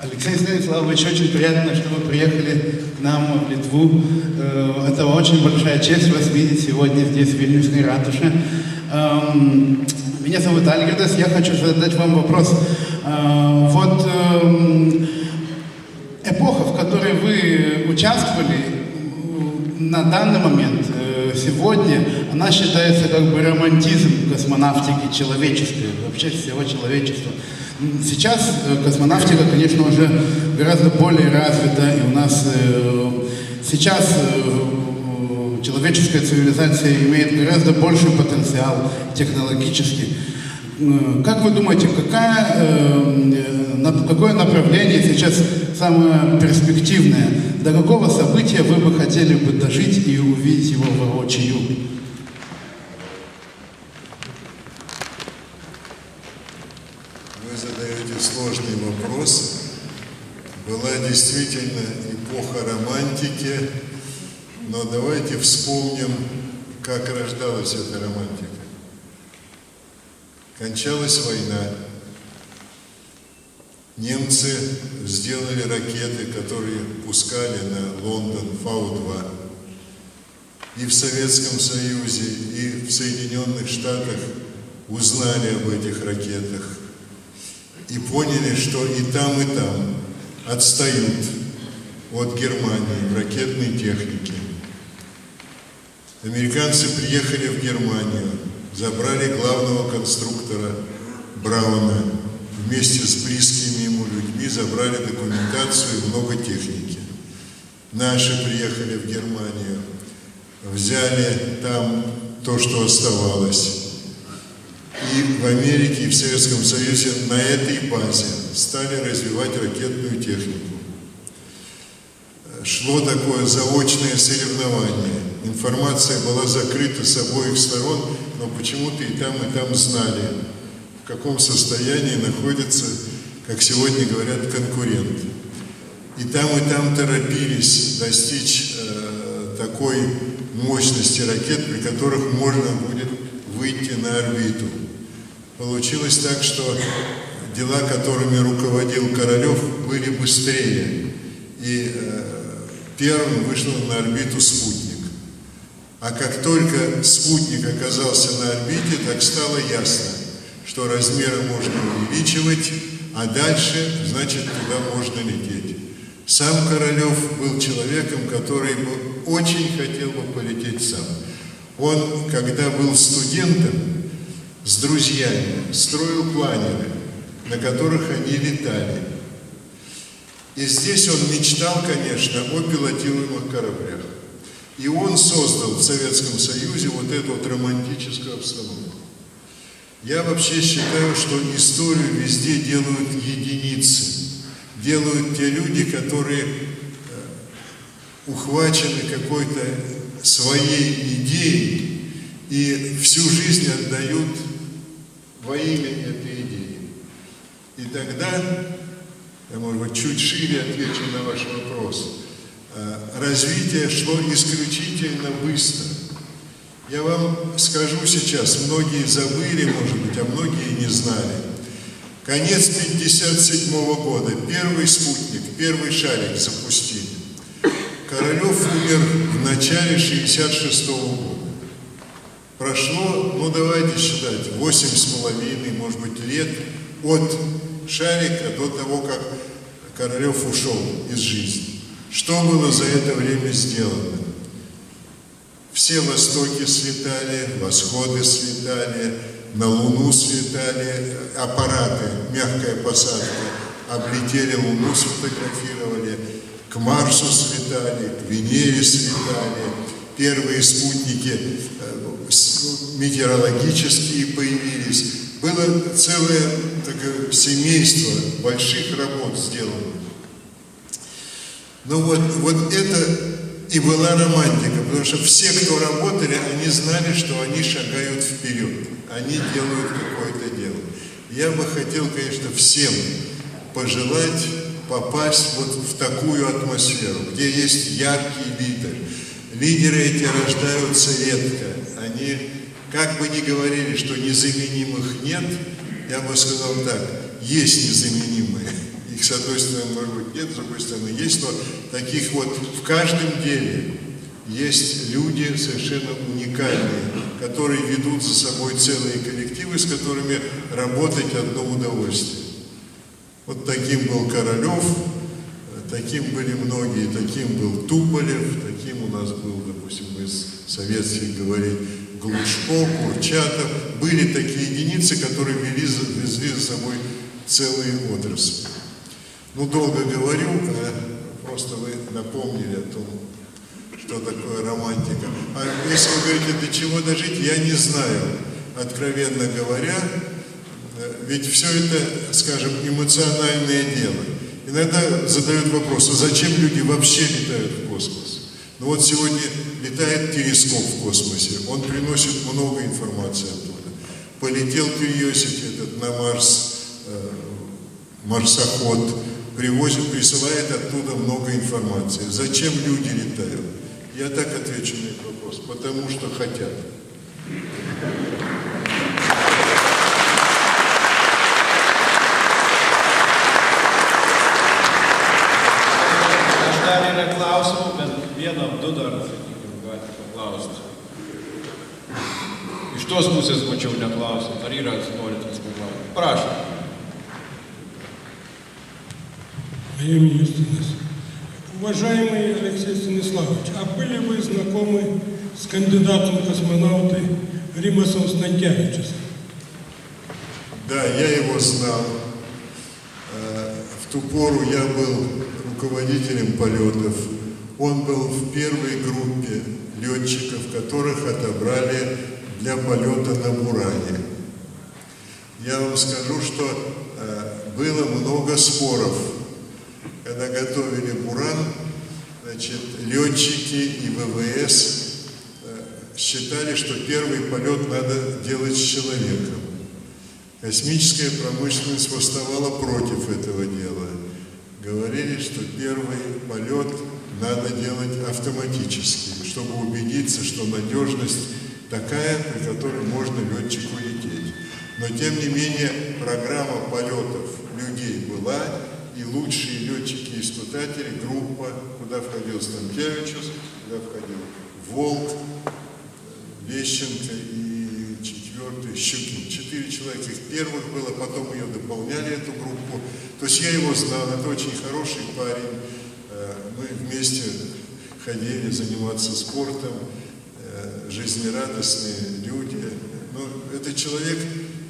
Алексей Станиславович, очень приятно, что вы приехали к нам в Литву. Это очень большая честь вас видеть сегодня здесь, в Вильнюсской ратуше. Меня зовут Альгердес, я хочу задать вам вопрос. Вот эпоха, в которой вы участвовали на данный момент, сегодня, она считается как бы романтизм космонавтики человеческой, вообще всего человечества. Сейчас космонавтика, конечно, уже гораздо более развита, и у нас сейчас человеческая цивилизация имеет гораздо больший потенциал технологический. Как вы думаете, какое направление сейчас самое перспективное? До какого события вы бы хотели бы дожить и увидеть его воочию? Вы задаете сложный вопрос. Была действительно эпоха романтики, но давайте вспомним, как рождалась эта романтика. Кончалась война, Немцы сделали ракеты, которые пускали на Лондон Фау-2. И в Советском Союзе, и в Соединенных Штатах узнали об этих ракетах. И поняли, что и там отстают от Германии в ракетной технике. Американцы приехали в Германию, забрали главного конструктора Брауна, вместе с близкими ему людьми забрали документацию и много техники. Наши приехали в Германию, взяли там то, что оставалось. И в Америке, и в Советском Союзе на этой базе стали развивать ракетную технику. Шло такое заочное соревнование. Информация была закрыта с обоих сторон, но почему-то и там знали, в каком состоянии находится, как сегодня говорят, конкурент. И там торопились достичь такой мощности ракет, при которых можно будет выйти на орбиту. Получилось так, что дела, которыми руководил Королев, были быстрее. И первым вышел на орбиту спутник. А как только спутник оказался на орбите, так стало ясно, что размеры можно увеличивать, а дальше, значит, туда можно лететь. Сам Королев был человеком, который бы очень хотел бы полететь сам. Он, когда был студентом, с друзьями строил планеры, на которых они летали. И здесь он мечтал, конечно, о пилотируемых кораблях. И он создал в Советском Союзе вот эту вот романтическую обстановку. Я вообще считаю, что историю везде делают единицы. Делают те люди, которые ухвачены какой-то своей идеей и всю жизнь отдают во имя этой идеи. И тогда, я, может быть, чуть шире отвечу на ваш вопрос, развитие шло исключительно быстро. Я вам скажу сейчас, многие забыли, может быть, а многие не знали. Конец 1957 года, первый спутник, первый шарик запустили. Королев умер в начале 1966 года. Прошло, ну давайте считать, 8,5, может быть, лет от шарика до того, как Королев ушел из жизни. Что было за это время сделано? Все востоки слетали, восходы слетали, на Луну слетали, аппараты, мягкая посадка, облетели Луну, сфотографировали, к Марсу слетали, к Венере слетали, первые спутники метеорологические появились. Было целое такое семейство больших работ сделано. Ну вот это и была романтика, потому что все, кто работали, они знали, что они шагают вперед, они делают какое-то дело. Я бы хотел, конечно, всем пожелать попасть вот в такую атмосферу, где есть яркий лидер. Лидеры эти рождаются редко. Они, как бы ни говорили, что незаменимых нет, я бы сказал так, есть незаменимые. Их, с одной стороны, может быть, нет, с другой стороны, есть, но таких вот в каждом деле есть люди совершенно уникальные, которые ведут за собой целые коллективы, с которыми работать одно удовольствие. Вот таким был Королев, таким были многие, таким был Туполев, таким у нас был, допустим, из советских говорить, Глушко, Курчатов. Были такие единицы, которые везли за собой целые отрасли. Ну, долго говорю, просто вы напомнили о том, что такое романтика. А если вы говорите, до чего дожить, я не знаю, откровенно говоря, ведь все это, скажем, эмоциональное дело. Иногда задают вопрос, а зачем люди вообще летают в космос? Ну вот сегодня летает телескоп в космосе, он приносит много информации оттуда. Полетел Curiosity этот на Марс, марсоход, присылает оттуда много информации. Зачем люди летают? Я так отвечу на этот вопрос, потому что хотят. Iš tos pusės mačiau neklausit, ar yra norit vis paklausti. Prašau. Юстинас. Уважаемый Алексей Станиславович, а были вы знакомы с кандидатом в космонавты Римасом Станкевичем? Да, я его знал. В ту пору я был руководителем полетов. Он был в первой группе летчиков, которых отобрали для полета на Буране. Я вам скажу, что было много споров. Когда готовили Буран, значит, летчики и ВВС считали, что первый полет надо делать с человеком. Космическая промышленность восставала против этого дела. Говорили, что первый полет надо делать автоматически, чтобы убедиться, что надежность такая, при которой можно летчику лететь. Но тем не менее программа полетов людей была, и лучшие летчики и испытатели, группа, куда входил Станкевичус, куда входил Волк, Лещенко и четвертый Щукин. 4 человека, их первых было, потом ее дополняли, эту группу. То есть я его знал, это очень хороший парень. Мы вместе ходили заниматься спортом, жизнерадостные люди. Но это человек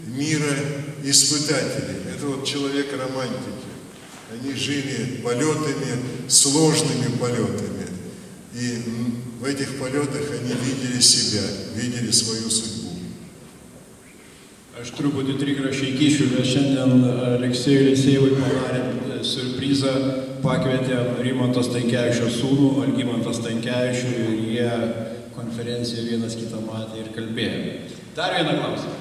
мира испытателей, это вот человек романтики. Они жили полетами, сложными полетами. И в этих полетах они видели себя, видели свою судьбу. Aš truputį trigrašį įkišiu, nes šiandien Aleksejui Lisejevui padarėm siurprizą, pakvietėm Rimanto Stankevičiaus sūnų, Algimantą Stankevičių, ir jie konferenciją vienas kitą matė ir kalbėjo. Dar vieną klausimą.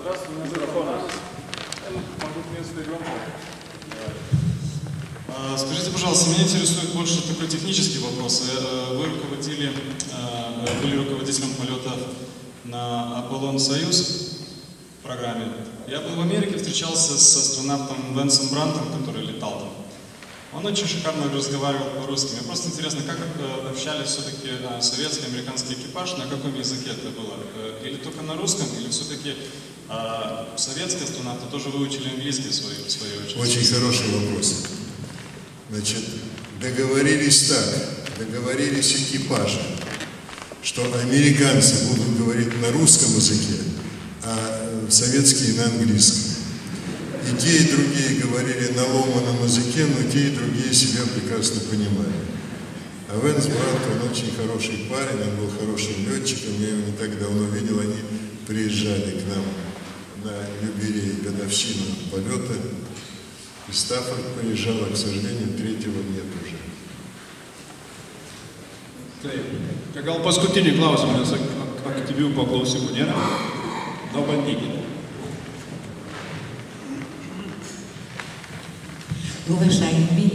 Здравствуйте, микрофон. Могу вместо громко. Скажите, пожалуйста, меня интересует больше такой технический вопрос. Вы были руководителем полетов на Аполлон-Союз программе. Я был в Америке, встречался с астронавтом Венсом Брантом, который летал там. Он очень шикарно разговаривал по-русски. Мне просто интересно, как общались все-таки советский, американский экипаж, на каком языке это было? Или только на русском, или все-таки советские астронавты тоже выучили английский в свою очередь? Очень хороший вопрос. Значит, договорились экипажи, что американцы будут говорить на русском языке, а советские на английском. И те, и другие говорили на ломаном языке, но те и другие себя прекрасно понимали. А Венс Брант, он очень хороший парень, он был хорошим летчиком, я его не так давно видел, они приезжали к нам на юбилей, годовщину полета. И Стаффорд приезжал, а, к сожалению, третьего нет уже. Tai gal paskutinį klausimą, nes aktyvių paklausimų nėra. Na, bandykite. Уважаемый,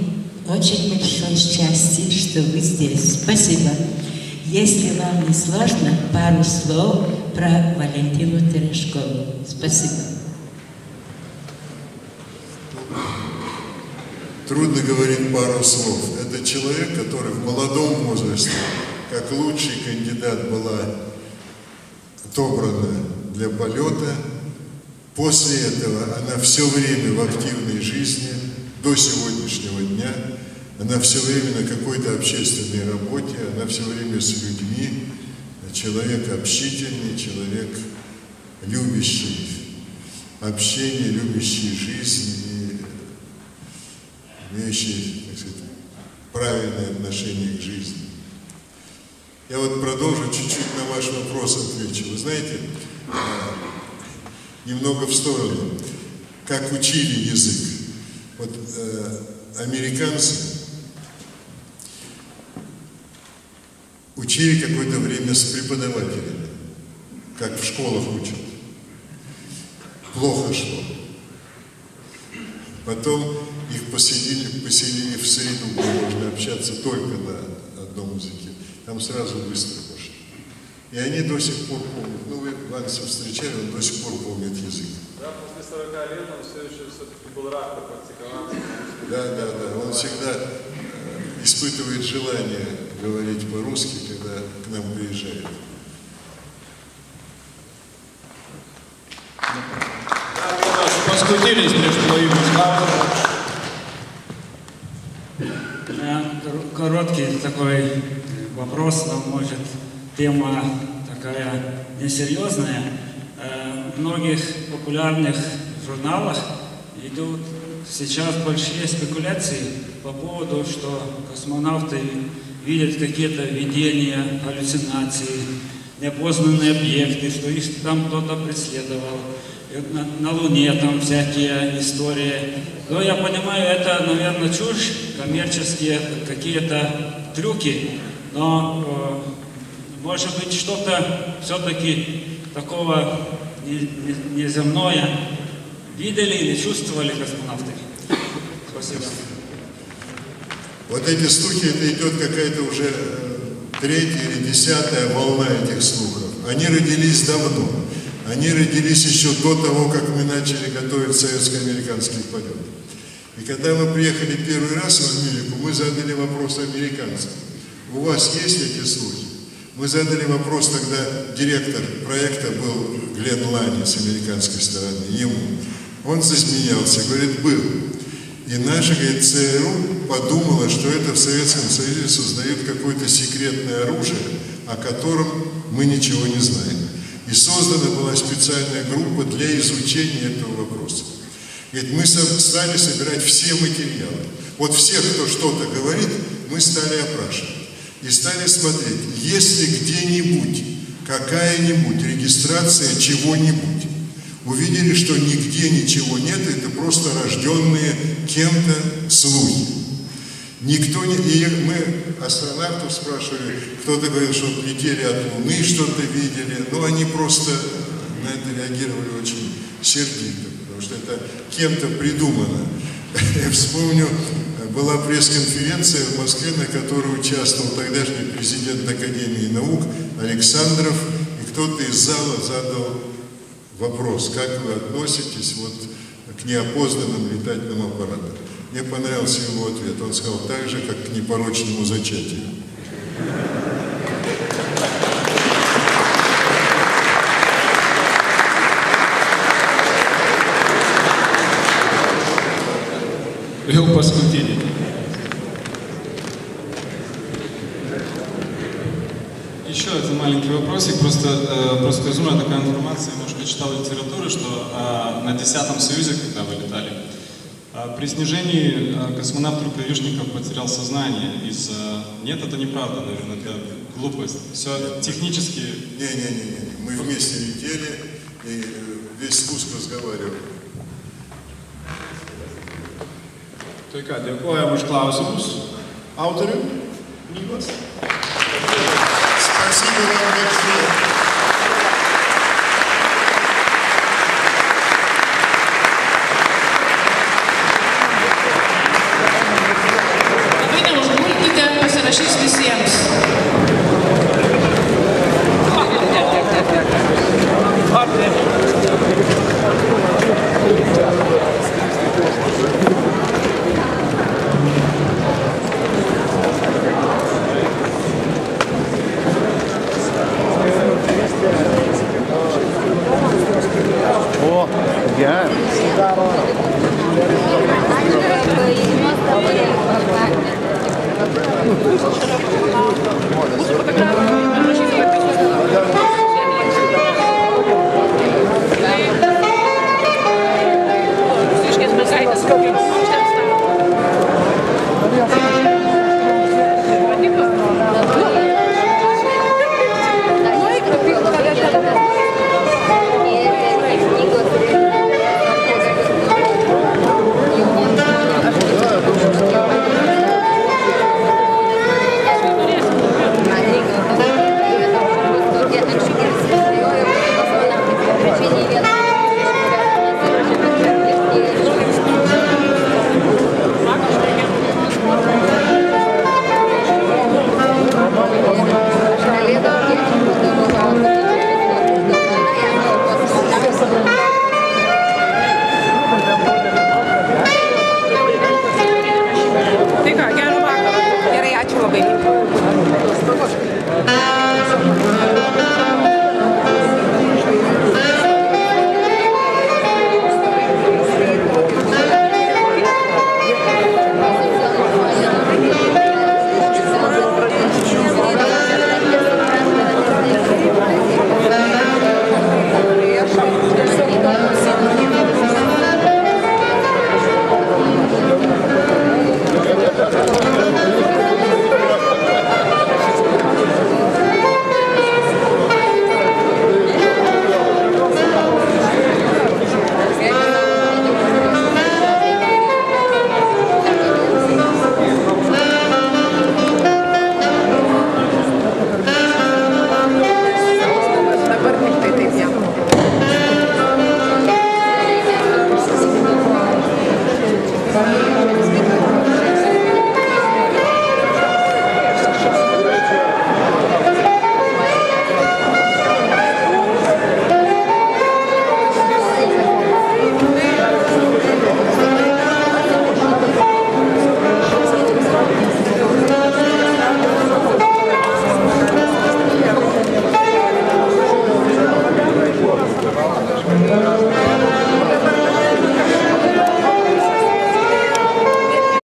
очень большое счастье, что вы здесь. Спасибо. Если вам не сложно, пару слов про Валентину Терешкову. Спасибо. Трудно говорить пару слов. Это человек, который в молодом возрасте, как лучший кандидат, была отобрана для полета. После этого она все время в активной жизни, до сегодняшнего дня, она все время на какой-то общественной работе, она все время с людьми, человек общительный, человек любящий общение, любящий жизнь и имеющий, так сказать, правильное отношение к жизни. Я вот продолжу чуть-чуть на ваш вопрос отвечу. Вы знаете, немного в сторону, как учили язык. Вот американцы учили какое-то время с преподавателями, как в школах учат. Плохо шло. Потом их поселили в среду, где можно общаться только на одном языке. Там сразу быстро пошли. И они до сих пор помнят. Ну, вы Ванса встречали, он до сих пор помнит язык. Да, после 40 лет он все еще все-таки был рад практиковаться. Да. Он всегда испытывает желание говорить по-русски, когда к нам приезжает. Paskutinis prieš plojimą klausimas. Короткий такой вопрос, но может тема такая несерьезная. В многих популярных журналах идут сейчас большие спекуляции по поводу, что космонавты видят какие-то видения, галлюцинации, неопознанные объекты, что их там кто-то преследовал. На Луне там всякие истории. Но я понимаю, это, наверное, чушь, коммерческие какие-то трюки, но может быть что-то все-таки такого неземное видели или чувствовали космонавты? Спасибо. Вот эти слухи, это идет какая-то уже 3-я или 10-я волна этих слухов. Они родились давно. Они родились еще до того, как мы начали готовить советско-американский полет. И когда мы приехали первый раз в Америку, мы задали вопрос американцам. У вас есть эти слухи? Мы задали вопрос, тогда директор проекта был Глен Лани с американской стороны, ему. Он засмеялся, говорит, был. И наша, говорит, ЦРУ подумала, что это в Советском Союзе создают какое-то секретное оружие, о котором мы ничего не знаем. И создана была специальная группа для изучения этого вопроса. Ведь мы стали собирать все материалы. Вот всех, кто что-то говорит, мы стали опрашивать. И стали смотреть, есть ли где-нибудь какая-нибудь регистрация чего-нибудь. Увидели, что нигде ничего нет, это просто рожденные кем-то слухи. Никто не... И мы астронавтов спрашивали, кто-то говорил, что летели от Луны, что-то видели, но они просто на это реагировали очень сердито, потому что это кем-то придумано. Я вспомню, была пресс-конференция в Москве, на которой участвовал тогдашний президент Академии наук Александров, и кто-то из зала задал вопрос, как вы относитесь вот к неопознанным летательным аппаратам. Мне понравился его ответ. Он сказал, так же, как к непорочному зачатию. Jau paskutinį. Еще один маленький вопросик. Просто разумная такая информация, немножко читал литературу, что на 10-м Союзе, когда вы летали, при снижении космонавт-рукавишников потерял сознание из-за... Нет, это неправда, наверное, это глупость. Все технически... Не. Мы вместе летели, и весь спуск разговаривали. Tai ką, dėkojam už klausimus autoriui knygos. Спасибо вам большое. Labai neužpulkite, pasirašys visiems. О, я. Здорово. Baikit.